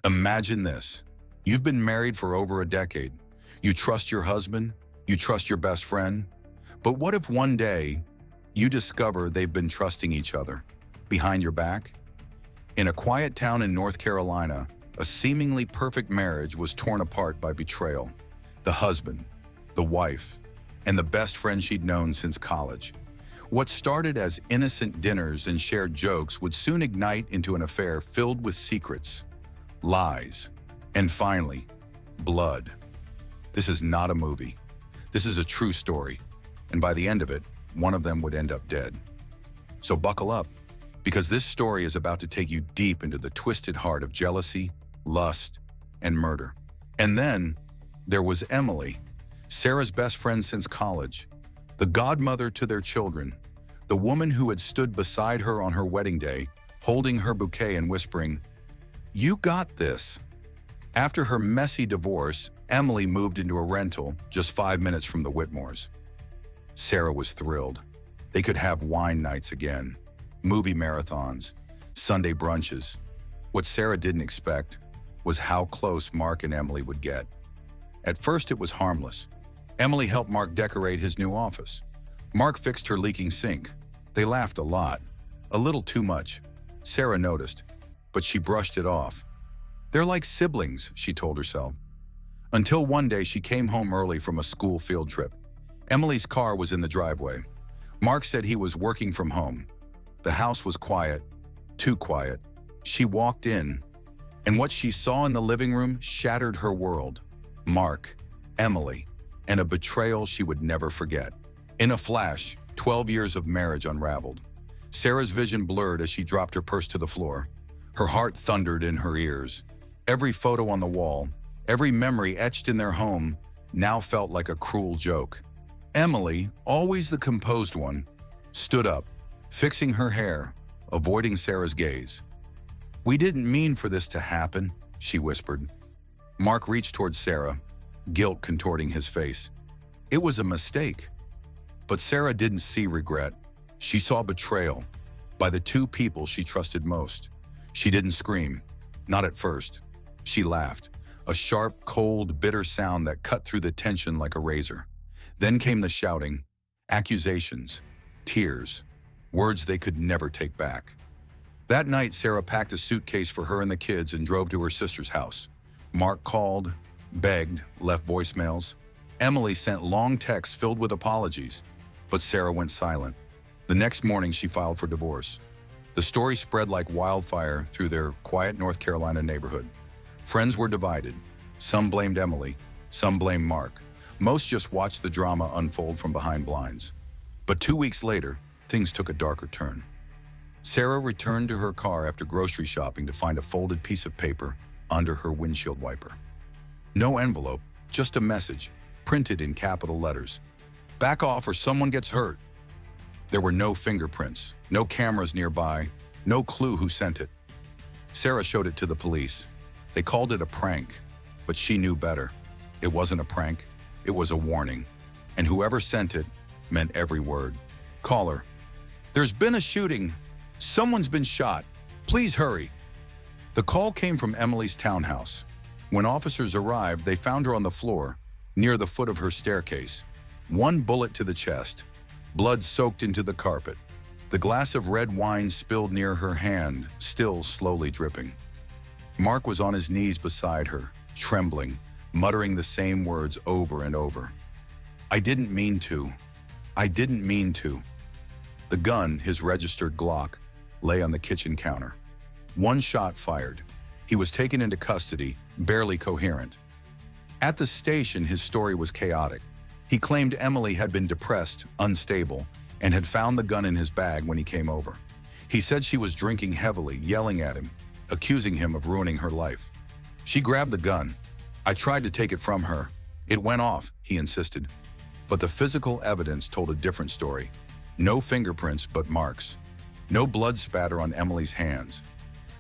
Imagine this. You've been married for over a decade. You trust your husband, you trust your best friend. But what if one day you discover they've been trusting each other behind your back? In a quiet town in North Carolina, a seemingly perfect marriage was torn apart by betrayal. The husband, the wife, and the best friend she'd known since college. What started as innocent dinners and shared jokes would soon ignite into an affair filled with secrets, lies, and finally, blood. This is not a movie. This is a true story, and by the end of it, one of them would end up dead. So buckle up, because this story is about to take you deep into the twisted heart of jealousy, lust, and murder. And then there was Emily, Sarah's best friend since college, the godmother to their children, the woman who had stood beside her on her wedding day, holding her bouquet and whispering, "You got this." After her messy divorce, Emily moved into a rental just 5 minutes from the Whitmores. Sarah was thrilled. They could have wine nights again, movie marathons, Sunday brunches. What Sarah didn't expect was how close Mark and Emily would get. At first, it was harmless. Emily helped Mark decorate his new office. Mark fixed her leaking sink. They laughed a lot, a little too much. Sarah noticed, but she brushed it off. "They're like siblings," she told herself. Until one day she came home early from a school field trip. Emily's car was in the driveway. Mark said he was working from home. The house was quiet, too quiet. She walked in, and what she saw in the living room shattered her world. Mark, Emily, and a betrayal she would never forget. In a flash, 12 years of marriage unraveled. Sarah's vision blurred as she dropped her purse to the floor. Her heart thundered in her ears. Every photo on the wall, every memory etched in their home, now felt like a cruel joke. Emily, always the composed one, stood up, fixing her hair, avoiding Sarah's gaze. "We didn't mean for this to happen," she whispered. Mark reached towards Sarah, guilt contorting his face. It was a mistake. But Sarah didn't see regret. She saw betrayal by the two people she trusted most. She didn't scream, not at first. She laughed, a sharp, cold, bitter sound that cut through the tension like a razor. Then came the shouting, accusations, tears, words they could never take back. That night, Sarah packed a suitcase for her and the kids and drove to her sister's house. Mark called, begged, left voicemails. Emily sent long texts filled with apologies, but Sarah went silent. The next morning, she filed for divorce. The story spread like wildfire through their quiet North Carolina neighborhood. Friends were divided. Some blamed Emily, some blamed Mark. Most just watched the drama unfold from behind blinds. But 2 weeks later, things took a darker turn. Sarah returned to her car after grocery shopping to find a folded piece of paper under her windshield wiper. No envelope, just a message, printed in capital letters. "Back off or someone gets hurt." There were no fingerprints, no cameras nearby, no clue who sent it. Sarah showed it to the police. They called it a prank, but she knew better. It wasn't a prank, it was a warning. And whoever sent it meant every word. "Caller, there's been a shooting. Someone's been shot. Please hurry." The call came from Emily's townhouse. When officers arrived, they found her on the floor, near the foot of her staircase. One bullet to the chest, blood soaked into the carpet. The glass of red wine spilled near her hand, still slowly dripping. Mark was on his knees beside her, trembling, muttering the same words over and over. "I didn't mean to. I didn't mean to." The gun, his registered Glock, lay on the kitchen counter. One shot fired. He was taken into custody, barely coherent. At the station, his story was chaotic. He claimed Emily had been depressed, unstable, and had found the gun in his bag when he came over. He said she was drinking heavily, yelling at him, accusing him of ruining her life. She grabbed the gun. "I tried to take it from her. It went off," he insisted. But the physical evidence told a different story. No fingerprints, but marks. No blood spatter on Emily's hands.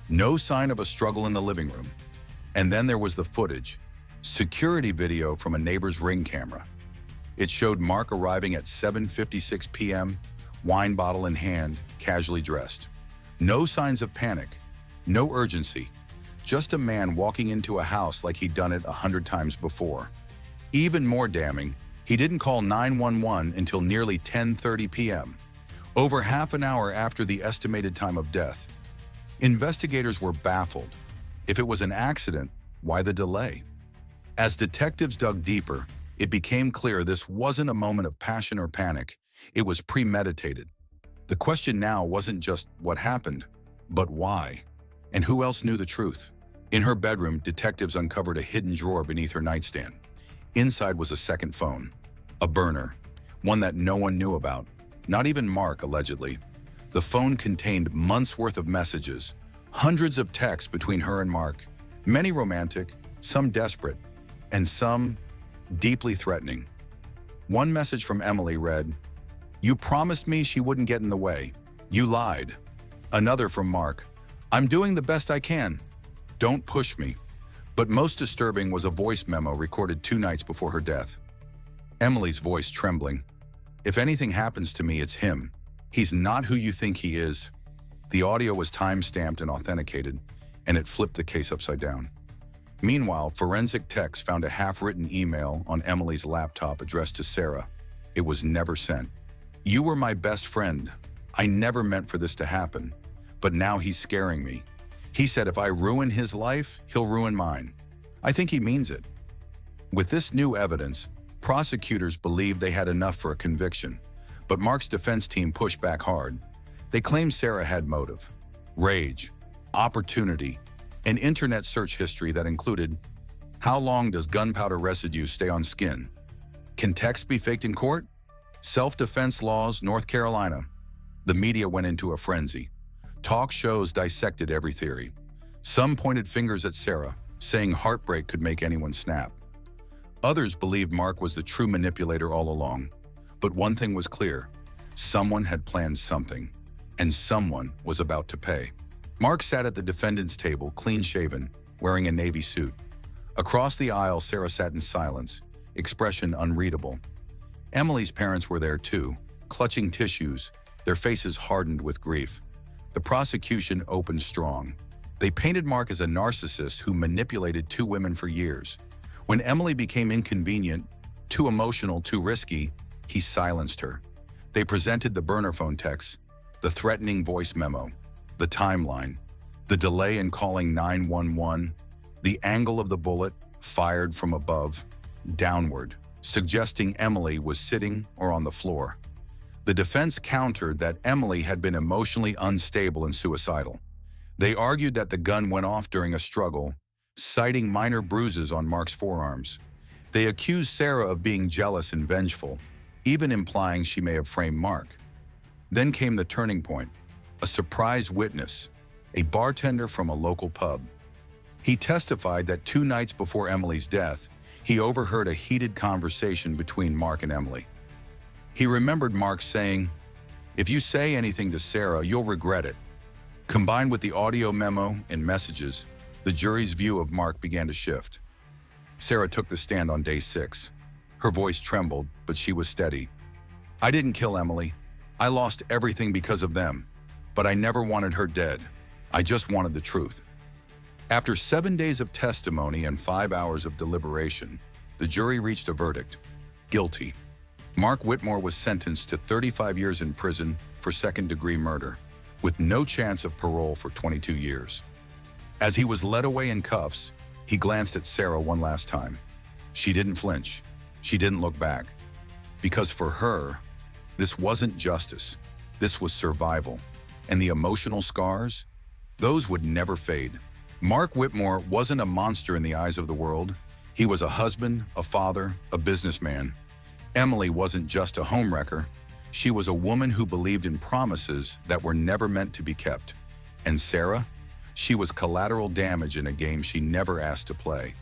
No sign of a struggle in the living room. And then there was the footage. Security video from a neighbor's Ring camera. It showed Mark arriving at 7:56 p.m., wine bottle in hand, casually dressed. No signs of panic, no urgency, Just a man walking into a house like he'd done it 100 times before. Even more damning, he didn't call 911 until nearly 10:30 p.m., over half an hour after the estimated time of death. Investigators were baffled. If it was an accident, why the delay? As detectives dug deeper, it became clear this wasn't a moment of passion or panic. It was premeditated. The question now wasn't just what happened, but why? And who else knew the truth? In her bedroom, detectives uncovered a hidden drawer beneath her nightstand. Inside was a second phone, a burner, one that no one knew about, not even Mark, allegedly. The phone contained months' worth of messages, hundreds of texts between her and Mark, many romantic, some desperate, and some deeply threatening. One message from Emily read, "You promised me she wouldn't get in the way. You lied." Another from Mark, "I'm doing the best I can. Don't push me." But most disturbing was a voice memo recorded 2 nights before her death. Emily's voice trembling. "If anything happens to me, it's him. He's not who you think he is." The audio was time-stamped and authenticated, and it flipped the case upside down. Meanwhile, forensic techs found a half-written email on Emily's laptop addressed to Sarah. It was never sent. "You were my best friend. I never meant for this to happen, but now he's scaring me. He said if I ruin his life, he'll ruin mine. I think he means it." With this new evidence, prosecutors believed they had enough for a conviction, but Mark's defense team pushed back hard. They claimed Sarah had motive, rage, opportunity, an internet search history that included, how long does gunpowder residue stay on skin? Can text be faked in court? Self-defense laws, North Carolina. The media went into a frenzy. Talk shows dissected every theory. Some pointed fingers at Sarah, saying heartbreak could make anyone snap. Others believed Mark was the true manipulator all along. But one thing was clear. Someone had planned something, and someone was about to pay. Mark sat at the defendant's table, clean-shaven, wearing a navy suit. Across the aisle, Sarah sat in silence, expression unreadable. Emily's parents were there too, clutching tissues, their faces hardened with grief. The prosecution opened strong. They painted Mark as a narcissist who manipulated 2 women for years. When Emily became inconvenient, too emotional, too risky, he silenced her. They presented the burner phone texts, the threatening voice memo, the timeline, the delay in calling 911, the angle of the bullet fired from above, downward, suggesting Emily was sitting or on the floor. The defense countered that Emily had been emotionally unstable and suicidal. They argued that the gun went off during a struggle, citing minor bruises on Mark's forearms. They accused Sarah of being jealous and vengeful, even implying she may have framed Mark. Then came the turning point, a surprise witness, a bartender from a local pub. He testified that 2 nights before Emily's death, he overheard a heated conversation between Mark and Emily. He remembered Mark saying, "If you say anything to Sarah, you'll regret it." Combined with the audio memo and messages, the jury's view of Mark began to shift. Sarah took the stand on day 6. Her voice trembled, but she was steady. "I didn't kill Emily. I lost everything because of them. But I never wanted her dead. I just wanted the truth." After 7 days of testimony and 5 hours of deliberation, the jury reached a verdict: guilty. Mark Whitmore was sentenced to 35 years in prison for second-degree murder, with no chance of parole for 22 years. As he was led away in cuffs, he glanced at Sarah one last time. She didn't flinch. She didn't look back. Because for her, this wasn't justice. This was survival. And the emotional scars? Those would never fade. Mark Whitmore wasn't a monster in the eyes of the world. He was a husband, a father, a businessman. Emily wasn't just a homewrecker. She was a woman who believed in promises that were never meant to be kept. And Sarah? She was collateral damage in a game she never asked to play.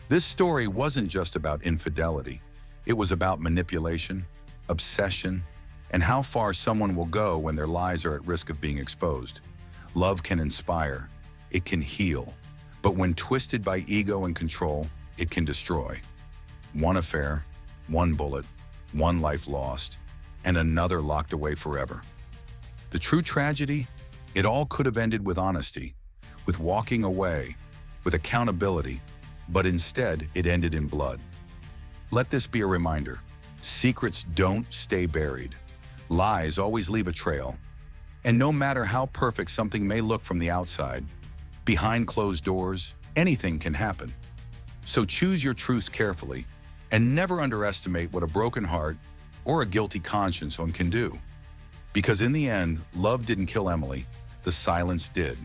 This story wasn't just about infidelity. It was about manipulation, obsession, and how far someone will go when their lies are at risk of being exposed. Love can inspire. It can heal. But when twisted by ego and control, it can destroy. One affair, one bullet, one life lost, and another locked away forever. The true tragedy? It all could have ended with honesty, with walking away, with accountability, but instead it ended in blood. Let this be a reminder. Secrets don't stay buried. Lies always leave a trail. And no matter how perfect something may look from the outside, behind closed doors, anything can happen. So choose your truths carefully and never underestimate what a broken heart or a guilty conscience can do. Because in the end, love didn't kill Emily, the silence did.